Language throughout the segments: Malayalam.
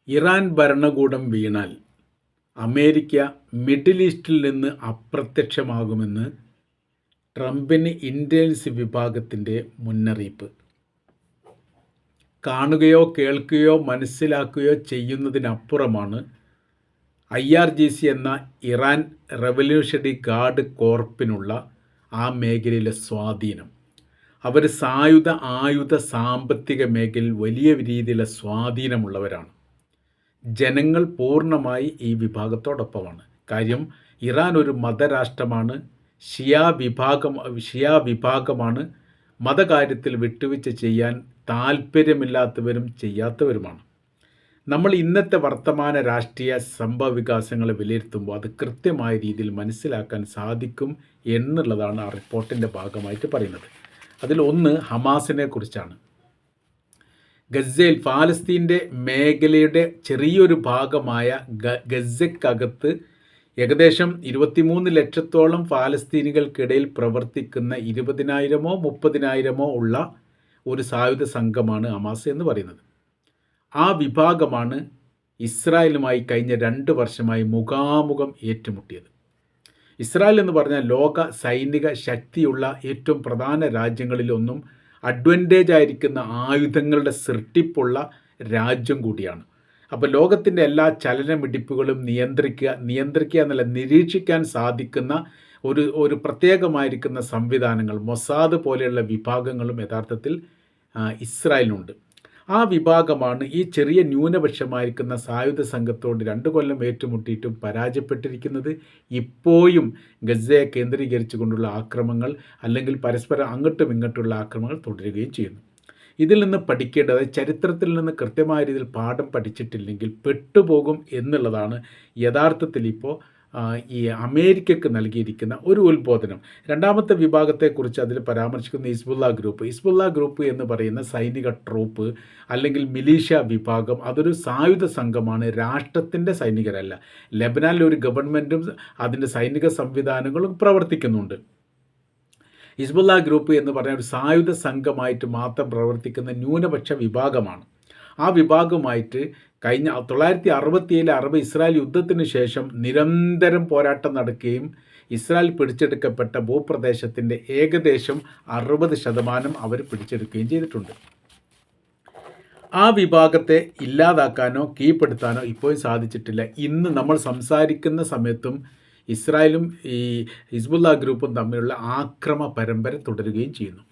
ഇറാൻ ഭരണകൂടം വീണാൽ അമേരിക്ക മിഡിൽ ഈസ്റ്റിൽ നിന്ന് അപ്രത്യക്ഷമാകുമെന്ന് ട്രംപിന് ഇൻ്റലിജൻസ് വിഭാഗത്തിൻ്റെ മുന്നറിയിപ്പ്. കാണുകയോ കേൾക്കുകയോ മനസ്സിലാക്കുകയോ ചെയ്യുന്നതിനപ്പുറമാണ് IRGC എന്ന ഇറാൻ റവല്യൂഷണറി ഗാർഡ് കോർപ്പിനുള്ള ആ മേഖലയിലെ സ്വാധീനം. അവർ ആയുധ സാമ്പത്തിക മേഖലയിൽ വലിയ രീതിയിലുള്ള സ്വാധീനമുള്ളവരാണ്. ജനങ്ങൾ പൂർണ്ണമായി ഈ വിഭാഗത്തോടൊപ്പമാണ്. കാര്യം ഇറാൻ ഒരു മതരാഷ്ട്രമാണ്, ഷിയ വിഭാഗമാണ്, മതകാര്യത്തിൽ വിട്ടുവീഴ്ച ചെയ്യാൻ താല്പര്യമില്ലാത്തവരും ചെയ്യാത്തവരുമാണ്. നമ്മൾ ഇന്നത്തെ വർത്തമാന രാഷ്ട്രീയ സംഭവ വികാസങ്ങളെ വിലയിരുത്തുമ്പോൾ അത് കൃത്യമായ രീതിയിൽ മനസ്സിലാക്കാൻ സാധിക്കും എന്നുള്ളതാണ് ആ റിപ്പോർട്ടിൻ്റെ ഭാഗമായിട്ട് പറയുന്നത്. അതിൽ ഒന്ന് ഹമാസിനെ കുറിച്ചാണ്. ഗസയിൽ ഫലസ്തീൻ്റെ മേഖലയുടെ ചെറിയൊരു ഭാഗമായ ഗസയ്ക്കകത്ത് ഏകദേശം 23 ലക്ഷത്തോളം ഫലസ്തീനികൾക്കിടയിൽ പ്രവർത്തിക്കുന്ന 20,000-ഓ 30,000-ഓ ഉള്ള ഒരു സായുധ സംഘമാണ് ഹമാസ് എന്ന് പറയുന്നത്. ആ വിഭാഗമാണ് ഇസ്രായേലുമായി കഴിഞ്ഞ 2 വർഷമായി മുഖാമുഖം ഏറ്റുമുട്ടിയത്. ഇസ്രായേൽ എന്ന് പറഞ്ഞാൽ ലോക സൈനിക ശക്തിയുള്ള ഏറ്റവും പ്രധാന രാജ്യങ്ങളിലൊന്നും അഡ്വാൻറ്റേജ് ആയിരിക്കുന്ന ആയുധങ്ങളുടെ സൃഷ്ടിപ്പുള്ള രാജ്യം കൂടിയാണ്. അപ്പോൾ ലോകത്തിൻ്റെ എല്ലാ ചലനമിടിപ്പുകളും നിയന്ത്രിക്കുക എന്നല്ല, നിരീക്ഷിക്കാൻ സാധിക്കുന്ന ഒരു പ്രത്യേകമായിരിക്കുന്ന സംവിധാനങ്ങൾ, മൊസാദ് പോലെയുള്ള വിഭാഗങ്ങളും യഥാർത്ഥത്തിൽ ഇസ്രായേലിനുണ്ട്. ആ വിഭാഗമാണ് ഈ ചെറിയ ന്യൂനപക്ഷമായിരിക്കുന്ന സായുധ സംഘത്തോട് 2 കൊല്ലം ഏറ്റുമുട്ടിയിട്ടും പരാജയപ്പെട്ടിരിക്കുന്നത്. ഇപ്പോഴും ഗസയെ കേന്ദ്രീകരിച്ചു കൊണ്ടുള്ള ആക്രമണങ്ങൾ അല്ലെങ്കിൽ പരസ്പരം അങ്ങോട്ടും ഇങ്ങോട്ടുള്ള ആക്രമണങ്ങൾ തുടരുകയും ചെയ്യുന്നു. ഇതിൽ നിന്ന് പഠിക്കേണ്ടത്, ചരിത്രത്തിൽ നിന്ന് കൃത്യമായ രീതിയിൽ പാഠം പഠിച്ചിട്ടില്ലെങ്കിൽ പെട്ടുപോകും എന്നുള്ളതാണ് യഥാർത്ഥത്തിൽ ഇപ്പോൾ ഈ അമേരിക്കക്ക് നൽകിയിരിക്കുന്ന ഒരു ഉത്ബോധനം. രണ്ടാമത്തെ വിഭാഗത്തെക്കുറിച്ച് അതിൽ പരാമർശിക്കുന്ന ഹിസ്ബുള്ള ഗ്രൂപ്പ് എന്ന് പറയുന്ന സൈനിക ട്രൂപ്പ് അല്ലെങ്കിൽ മിലീഷ്യ വിഭാഗം, അതൊരു സായുധ സംഘമാണ്, രാഷ്ട്രത്തിൻ്റെ സൈനികരല്ല. ലെബനാനിൽ ഒരു ഗവൺമെൻറ്റും അതിൻ്റെ സൈനിക സംവിധാനങ്ങളും പ്രവർത്തിക്കുന്നുണ്ട്. ഹിസ്ബുള്ള ഗ്രൂപ്പ് എന്ന് പറഞ്ഞ ഒരു സായുധ സംഘമായിട്ട് മാത്രം പ്രവർത്തിക്കുന്ന ന്യൂനപക്ഷ വിഭാഗമാണ്. ആ വിഭാഗമായിട്ട് കഴിഞ്ഞ 1967 അറബ് ഇസ്രായേൽ യുദ്ധത്തിന് ശേഷം നിരന്തരം പോരാട്ടം നടക്കുകയും ഇസ്രായേൽ പിടിച്ചെടുക്കപ്പെട്ട ഭൂപ്രദേശത്തിൻ്റെ ഏകദേശം 60% അവർ പിടിച്ചെടുക്കുകയും ചെയ്തിട്ടുണ്ട്. ആ വിഭാഗത്തെ ഇല്ലാതാക്കാനോ കീഴ്പ്പെടുത്താനോ ഇപ്പോഴും സാധിച്ചിട്ടില്ല. ഇന്ന് നമ്മൾ സംസാരിക്കുന്ന സമയത്തും ഇസ്രായേലും ഈ ഹിസ്ബുള്ള ഗ്രൂപ്പും തമ്മിലുള്ള ആക്രമണ പരമ്പര തുടരുകയും ചെയ്യുന്നു.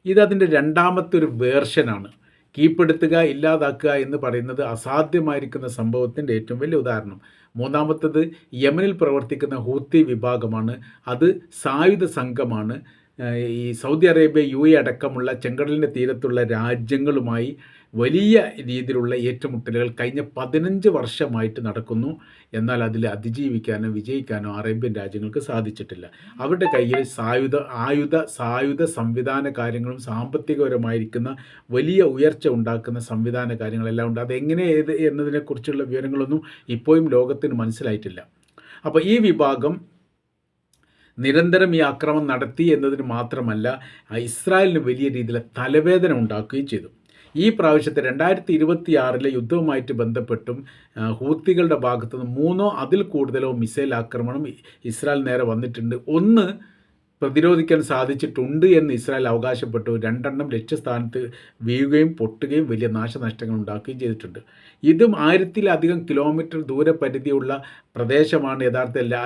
ഇതതിൻ്റെ രണ്ടാമത്തെ ഒരു വേർഷനാണ്. കീഴ്പ്പെടുത്തുക, ഇല്ലാതാക്കുക എന്ന് പറയുന്നത് അസാധ്യമായിരിക്കുന്ന സംഭവത്തിൻ്റെ ഏറ്റവും വലിയ ഉദാഹരണം. മൂന്നാമത്തത് യമനിൽ പ്രവർത്തിക്കുന്ന ഹൂത്തി വിഭാഗമാണ്. അത് സായുധ സംഘമാണ്. ഈ സൗദി അറേബ്യ, UAE അടക്കമുള്ള ചെങ്കടലിൻ്റെ തീരത്തുള്ള രാജ്യങ്ങളുമായി വലിയ രീതിയിലുള്ള ഏറ്റുമുട്ടലുകൾ കഴിഞ്ഞ 15 വർഷമായിട്ട് നടക്കുന്നു. എന്നാൽ അതിൽ അതിജീവിക്കാനോ വിജയിക്കാനോ അറേബ്യൻ രാജ്യങ്ങൾക്ക് സാധിച്ചിട്ടില്ല. അവരുടെ കയ്യിൽ സായുധ സംവിധാന കാര്യങ്ങളും സാമ്പത്തികപരമായിരിക്കുന്ന വലിയ ഉയർച്ച ഉണ്ടാക്കുന്ന സംവിധാന കാര്യങ്ങളെല്ലാം ഉണ്ട്. അതെങ്ങനെ എന്നതിനെക്കുറിച്ചുള്ള വിവരങ്ങളൊന്നും ഇപ്പോഴും ലോകത്തിന് മനസ്സിലായിട്ടില്ല. അപ്പോൾ ഈ വിഭാഗം നിരന്തരം ഈ ആക്രമണം നടത്തി എന്നതിന് മാത്രമല്ല, ഇസ്രായേലിന് വലിയ രീതിയിലുള്ള തലവേദന ഉണ്ടാക്കുകയും ചെയ്തു. ഈ പ്രാവശ്യത്തെ 2026 യുദ്ധവുമായിട്ട് ബന്ധപ്പെട്ടും ഹൂത്തികളുടെ ഭാഗത്തു നിന്ന് 3 അതിൽ കൂടുതലോ മിസൈൽ ആക്രമണം ഇസ്രായേൽ നേരെ വന്നിട്ടുണ്ട്. 1 പ്രതിരോധിക്കാൻ സാധിച്ചിട്ടുണ്ട് എന്ന് ഇസ്രായേൽ അവകാശപ്പെട്ടു. 2 ലക്ഷ്യസ്ഥാനത്ത് വീഴുകയും പൊട്ടുകയും വലിയ നാശനഷ്ടങ്ങൾ ഉണ്ടാക്കുകയും ചെയ്തിട്ടുണ്ട്. ഇതും 1000-ലധികം കിലോമീറ്റർ ദൂരപരിധിയുള്ള പ്രദേശമാണ്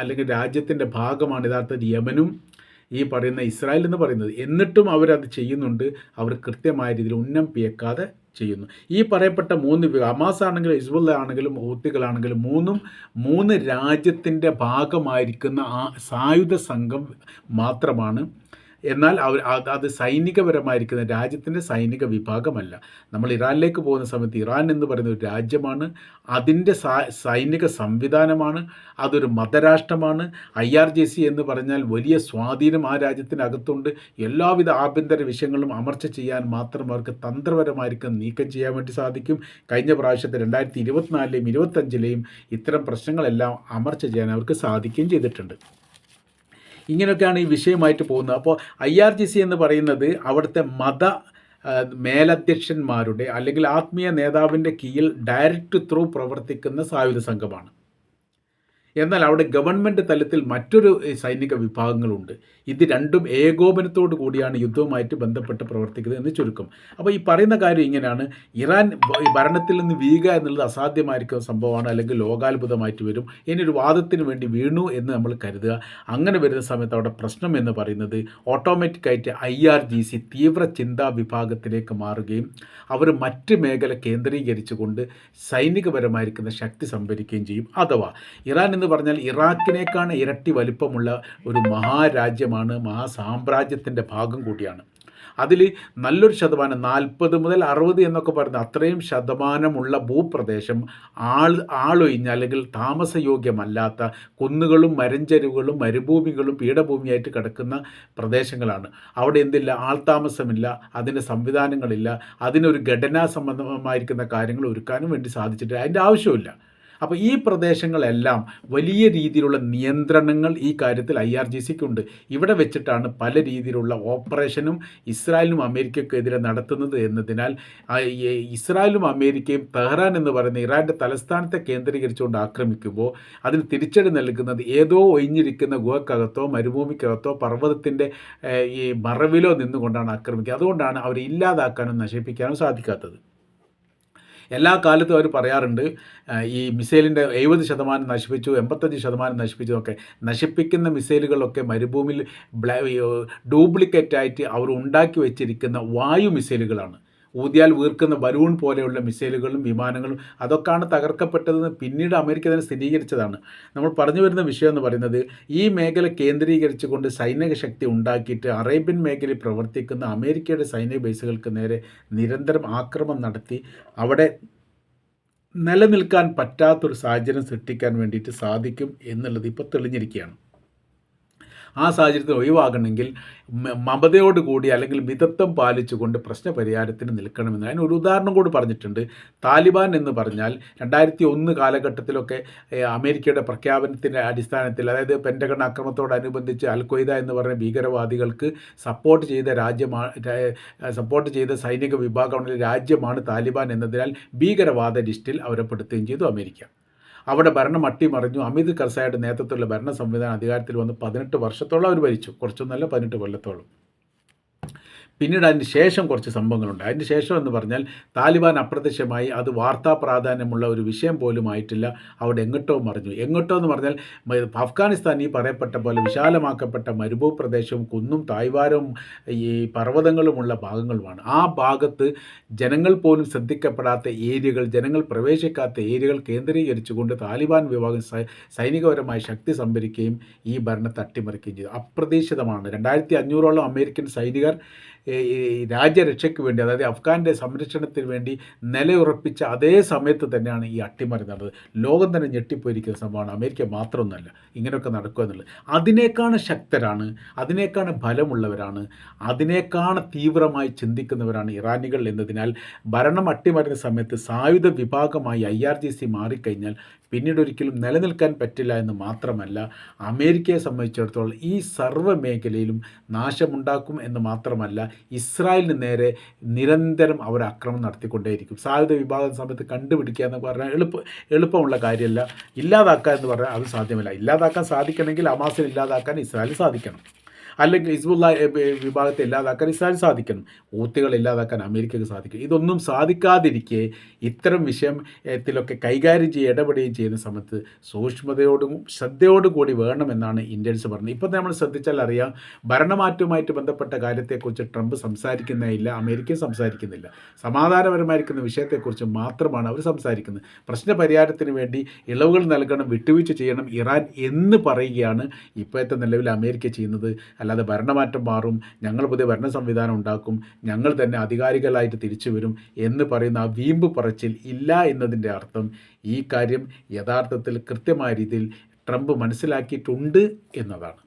അല്ലെങ്കിൽ രാജ്യത്തിൻ്റെ ഭാഗമാണ് യഥാർത്ഥത്തിൽ യമനും ഈ പറയുന്ന ഇസ്രായേൽ എന്ന് പറയുന്നത്. എന്നിട്ടും അവരത് ചെയ്യുന്നുണ്ട്. അവർ കൃത്യമായ രീതിയിൽ ഉന്നം പിയക്കാതെ ചെയ്യുന്നു. ഈ പറയപ്പെട്ട 3 ഹമാസ് ആണെങ്കിലും ഹിസ്ബുള്ള ആണെങ്കിലും ഹൂത്തികളാണെങ്കിലും 3 രാജ്യത്തിൻ്റെ ഭാഗമായിരിക്കുന്ന ആ സായുധ സംഘം മാത്രമാണ്. എന്നാൽ അത് സൈനികപരമായിരിക്കുന്ന രാജ്യത്തിൻ്റെ സൈനിക വിഭാഗമല്ല. നമ്മൾ ഇറാനിലേക്ക് പോകുന്ന സമയത്ത് ഇറാൻ എന്ന് പറയുന്ന ഒരു രാജ്യമാണ്, അതിൻ്റെ സൈനിക സംവിധാനമാണ്, അതൊരു മതരാഷ്ട്രമാണ്. IRGC എന്ന് പറഞ്ഞാൽ വലിയ സ്വാധീനം ആ രാജ്യത്തിനകത്തുണ്ട്. എല്ലാവിധ ആഭ്യന്തര വിഷയങ്ങളും അമർച്ച ചെയ്യാൻ മാത്രം അവർക്ക് തന്ത്രപരമായിരിക്കും നീക്കം ചെയ്യാൻ വേണ്ടി സാധിക്കും. കഴിഞ്ഞ പ്രാവശ്യത്തെ 2024-ലെയും 2025-ലെയും ഇത്തരം പ്രശ്നങ്ങളെല്ലാം അമർച്ച ചെയ്യാൻ അവർക്ക് സാധിക്കുകയും ചെയ്തിട്ടുണ്ട്. ഇങ്ങനെയൊക്കെയാണ് ഈ വിഷയമായിട്ട് പോകുന്നത്. അപ്പോൾ IRGC എന്ന് പറയുന്നത് അവിടുത്തെ മേലധ്യക്ഷന്മാരുടെ അല്ലെങ്കിൽ ആത്മീയ നേതാവിൻ്റെ കീഴിൽ ഡയറക്റ്റ് ത്രൂ പ്രവർത്തിക്കുന്ന സായുധ സംഘമാണ്. എന്നാൽ അവിടെ ഗവൺമെൻറ് തലത്തിൽ മറ്റൊരു സൈനിക വിഭാഗങ്ങളുണ്ട്. ഇത് രണ്ടും ഏകോപനത്തോടു കൂടിയാണ് യുദ്ധവുമായിട്ട് ബന്ധപ്പെട്ട് പ്രവർത്തിക്കുന്നത് എന്ന് ചുരുക്കം. അപ്പോൾ ഈ പറയുന്ന കാര്യം ഇങ്ങനെയാണ്, ഇറാൻ ഭരണത്തിൽ നിന്ന് വീഴുക എന്നുള്ളത് അസാധ്യമായിരിക്കുന്ന സംഭവമാണ്, അല്ലെങ്കിൽ ലോകാത്ഭുതമായിട്ട് വരും. ഇനി ഒരു വാദത്തിന് വേണ്ടി വീണു എന്ന് നമ്മൾ കരുതുക. അങ്ങനെ വരുന്ന സമയത്ത് അവിടെ പ്രശ്നം എന്ന് പറയുന്നത് ഓട്ടോമാറ്റിക്കായിട്ട് IRGC തീവ്ര ചിന്താ വിഭാഗത്തിലേക്ക് മാറുകയും അവർ മറ്റ് മേഖല കേന്ദ്രീകരിച്ചുകൊണ്ട് സൈനികപരമായിരിക്കുന്ന ശക്തി സംഭരിക്കുകയും ചെയ്യും. അഥവാ ഇറാൻ എന്ന് പറഞ്ഞാൽ ഇറാഖിനേക്കാണ് ഇരട്ടി വലിപ്പമുള്ള ഒരു മഹാരാജ്യമാണ്, മഹാസാമ്രാജ്യത്തിൻ്റെ ഭാഗം കൂടിയാണ്. അതിൽ നല്ലൊരു ശതമാനം 40 മുതൽ 60 എന്നൊക്കെ പറയുന്ന അത്രയും ശതമാനമുള്ള ഭൂപ്രദേശം ആളൊഴിഞ്ഞ അല്ലെങ്കിൽ താമസയോഗ്യമല്ലാത്ത കുന്നുകളും മരഞ്ചരിവുകളും മരുഭൂമികളും പീഠഭൂമിയായിട്ട് കിടക്കുന്ന പ്രദേശങ്ങളാണ്. അവിടെ എന്തില്ല, ആൾതാമസമില്ല, അതിൻ്റെ സംവിധാനങ്ങളില്ല, അതിനൊരു ഘടനാ സംബന്ധമായിരിക്കുന്ന കാര്യങ്ങൾ ഒരുക്കാനും വേണ്ടി സാധിച്ചിട്ടില്ല, അതിൻ്റെ ആവശ്യമില്ല. അപ്പോൾ ഈ പ്രദേശങ്ങളെല്ലാം വലിയ രീതിയിലുള്ള നിയന്ത്രണങ്ങൾ ഈ കാര്യത്തിൽ IRGCക്കുണ്ട്. ഇവിടെ വെച്ചിട്ടാണ് പല രീതിയിലുള്ള ഓപ്പറേഷനും ഇസ്രായേലിനും അമേരിക്കയ്ക്കെതിരെ നടത്തുന്നത് എന്നതിനാൽ ഇസ്രായേലും അമേരിക്കയും തെഹ്റാൻ എന്ന് പറയുന്ന ഇറാൻ്റെ തലസ്ഥാനത്തെ കേന്ദ്രീകരിച്ചുകൊണ്ട് ആക്രമിക്കുമ്പോൾ അതിന് തിരിച്ചടി നൽകുന്നത് ഏതോ ഒഴിഞ്ഞിരിക്കുന്ന ഗുഹക്കകത്തോ മരുഭൂമിക്കകത്തോ പർവ്വതത്തിൻ്റെ ഈ മറവിലോ നിന്നുകൊണ്ടാണ് ആക്രമിക്കുക. അതുകൊണ്ടാണ് അവരെ ഇല്ലാതാക്കാനും നശിപ്പിക്കാനും സാധിക്കാത്തത്. എല്ലാ കാലത്തും അവർ പറയാറുണ്ട് ഈ മിസൈലിൻ്റെ 70% നശിപ്പിച്ചു, 85% നശിപ്പിച്ചു എന്നൊക്കെ. നശിപ്പിക്കുന്ന മിസൈലുകളൊക്കെ മരുഭൂമിയിൽ ഡ്യൂപ്ലിക്കേറ്റായിട്ട് അവർ ഉണ്ടാക്കി വെച്ചിരിക്കുന്ന വായു മിസൈലുകളാണ്. ഊതിയാൽ വീർക്കുന്ന ബലൂൺ പോലെയുള്ള മിസൈലുകളും വിമാനങ്ങളും അതൊക്കെയാണ് തകർക്കപ്പെട്ടതെന്ന് പിന്നീട് അമേരിക്ക തന്നെ സ്ഥിരീകരിച്ചതാണ്. നമ്മൾ പറഞ്ഞു വരുന്ന വിഷയം എന്ന് പറയുന്നത്, ഈ മേഖല കേന്ദ്രീകരിച്ചുകൊണ്ട് സൈനിക ശക്തി ഉണ്ടാക്കിയിട്ട് അറേബ്യൻ മേഖലയിൽ പ്രവർത്തിക്കുന്ന അമേരിക്കയുടെ സൈനിക ബേസുകൾക്ക് നേരെ നിരന്തരം ആക്രമണം നടത്തി അവിടെ നിലനിൽക്കാൻ പറ്റാത്തൊരു സാഹചര്യം സൃഷ്ടിക്കാൻ വേണ്ടിയിട്ട് സാധിക്കും എന്നുള്ളത് ഇപ്പോൾ തെളിഞ്ഞിരിക്കുകയാണ്. ആ സാഹചര്യത്തിൽ ഒഴിവാകണമെങ്കിൽ മമതയോടുകൂടി അല്ലെങ്കിൽ മിതത്വം പാലിച്ചുകൊണ്ട് പ്രശ്നപരിഹാരത്തിന് നിൽക്കണമെന്ന്. അതിന് ഒരു ഉദാഹരണം കൂടി പറഞ്ഞിട്ടുണ്ട്. താലിബാൻ എന്ന് പറഞ്ഞാൽ 2001 കാലഘട്ടത്തിലൊക്കെ അമേരിക്കയുടെ പ്രഖ്യാപനത്തിൻ്റെ അടിസ്ഥാനത്തിൽ, അതായത് പെൻറ്റഗൺ ആക്രമണത്തോടനുബന്ധിച്ച് അൽ ഖ്വയ്ദ എന്ന് പറഞ്ഞ ഭീകരവാദികൾക്ക് സപ്പോർട്ട് ചെയ്ത സൈനിക വിഭാഗമുള്ള രാജ്യമാണ് താലിബാൻ എന്നതിനാൽ ഭീകരവാദ ലിസ്റ്റിൽ അവരെ പെടുത്തുകയും ചെയ്തു അമേരിക്ക. അവിടെ ഭരണം അട്ടിമറിഞ്ഞു. അമിത് കർസായുടെ നേതൃത്വത്തിലുള്ള ഭരണ സംവിധാനം അധികാരത്തിൽ വന്ന് 18 വർഷത്തോളം അവർ ഭരിച്ചു. കുറച്ചൊന്നല്ല, 18 കൊല്ലത്തോളം. പിന്നീട് അതിന് ശേഷം കുറച്ച് സംഭവങ്ങളുണ്ട്. അതിന് ശേഷം എന്ന് പറഞ്ഞാൽ താലിബാൻ അപ്രത്യക്ഷമായി. അത് വാർത്താ പ്രാധാന്യമുള്ള ഒരു വിഷയം പോലും ആയിട്ടില്ല. അവിടെ എങ്ങോട്ടോ മറിഞ്ഞു. എങ്ങോട്ടോ എന്ന് പറഞ്ഞാൽ അഫ്ഗാനിസ്ഥാൻ ഈ പറയപ്പെട്ട പോലെ വിശാലമാക്കപ്പെട്ട മരുഭൂപ്രദേശവും കുന്നും തായ്വാരവും ഈ പർവ്വതങ്ങളുമുള്ള ഭാഗങ്ങളുമാണ്. ആ ഭാഗത്ത് ജനങ്ങൾ പോലും ശ്രദ്ധിക്കപ്പെടാത്ത ഏരിയകൾ, ജനങ്ങൾ പ്രവേശിക്കാത്ത ഏരിയകൾ കേന്ദ്രീകരിച്ചുകൊണ്ട് താലിബാൻ വിഭാഗം സൈനികപരമായ ശക്തി സംഭരിക്കുകയും ഈ ഭരണത്തെ അട്ടിമറിക്കുകയും ചെയ്തു. അപ്രതീക്ഷിതമാണ്. 2500ഓളം അമേരിക്കൻ സൈനികർ രാജ്യരക്ഷയ്ക്ക് വേണ്ടി, അതായത് അഫ്ഗാൻ്റെ സംരക്ഷണത്തിന് വേണ്ടി നിലയുറപ്പിച്ച അതേ സമയത്ത് തന്നെയാണ് ഈ അട്ടിമറി നടന്നത്. ലോകം തന്നെ ഞെട്ടിപ്പോയിരിക്കുന്ന സംഭവമാണ്. അമേരിക്ക മാത്രമൊന്നുമല്ല ഇങ്ങനെയൊക്കെ നടക്കുക എന്നുള്ളത്. അതിനേക്കാണ് ശക്തരാണ്, അതിനേക്കാണ് ബലമുള്ളവരാണ്, അതിനേക്കാണ് തീവ്രമായി ചിന്തിക്കുന്നവരാണ് ഇറാനികൾ എന്നതിനാൽ ഭരണം അട്ടിമറിഞ്ഞ സമയത്ത് സായുധ വിഭാഗമായി IRGC മാറിക്കഴിഞ്ഞാൽ പിന്നീട് ഒരിക്കലും നിലനിൽക്കാൻ പറ്റില്ല എന്ന് മാത്രമല്ല, അമേരിക്കയെ സംബന്ധിച്ചിടത്തോളം ഈ സർവ്വ മേഖലയിലും നാശമുണ്ടാക്കും എന്ന് മാത്രമല്ല, ഇസ്രായേലിന് നേരെ നിരന്തരം അവർ ആക്രമണം നടത്തിക്കൊണ്ടേയിരിക്കും. സായുധ വിഭാഗ സമയത്ത് കണ്ടുപിടിക്കുക എന്ന് പറഞ്ഞാൽ എളുപ്പമുള്ള കാര്യമല്ല. ഇല്ലാതാക്കുക എന്ന് പറഞ്ഞാൽ അത് സാധ്യമല്ല. ഇല്ലാതാക്കാൻ സാധിക്കണമെങ്കിൽ ഹമാസിനെ ഇല്ലാതാക്കാൻ ഇസ്രായേൽ സാധിക്കണം, അല്ലെങ്കിൽ ഹിസ്ബുള്ള വിഭാഗത്തെ ഇല്ലാതാക്കാൻ ഇസ്രായേൽ സാധിക്കണം, ഹൂത്തികളെ ഇല്ലാതാക്കാൻ അമേരിക്കയ്ക്ക് സാധിക്കും. ഇതൊന്നും സാധിക്കാതിരിക്കെ ഇത്തരം വിഷയത്തിലൊക്കെ കൈകാര്യം ഇടപെടുകയും ചെയ്യുന്ന സമയത്ത് സൂക്ഷ്മതയോടും ശ്രദ്ധയോടും കൂടി വേണമെന്നാണ് ഇന്ത്യൻസ് പറഞ്ഞത്. ഇപ്പം നമ്മൾ ശ്രദ്ധിച്ചാൽ അറിയാം, ഭരണമാറ്റവുമായിട്ട് ബന്ധപ്പെട്ട കാര്യത്തെക്കുറിച്ച് ട്രംപ് സംസാരിക്കുന്നില്ല, അമേരിക്കയും സംസാരിക്കുന്നില്ല. സമാധാനപരമായിരിക്കുന്ന വിഷയത്തെക്കുറിച്ച് മാത്രമാണ് അവർ സംസാരിക്കുന്നത്. പ്രശ്നപരിഹാരത്തിന് വേണ്ടി ഇളവുകൾ നൽകണം, വിട്ടുവീഴ്ച ചെയ്യണം ഇറാൻ എന്ന് പറയുകയാണ് ഇപ്പോഴത്തെ നിലവിൽ അമേരിക്ക ചെയ്യുന്നത്. അല്ലാതെ ഭരണമാറ്റം മാറും, ഞങ്ങൾ പുതിയ ഭരണ സംവിധാനം ഉണ്ടാക്കും, ഞങ്ങൾ തന്നെ അധികാരികളായിട്ട് തിരിച്ചു വരും എന്ന് പറയുന്ന ആ വീമ്പ് പറച്ചിൽ ഇല്ല എന്നതിൻ്റെ അർത്ഥം ഈ കാര്യം യഥാർത്ഥത്തിൽ കൃത്യമായ രീതിയിൽ ട്രംപ് മനസ്സിലാക്കിയിട്ടുണ്ട് എന്നതാണ്.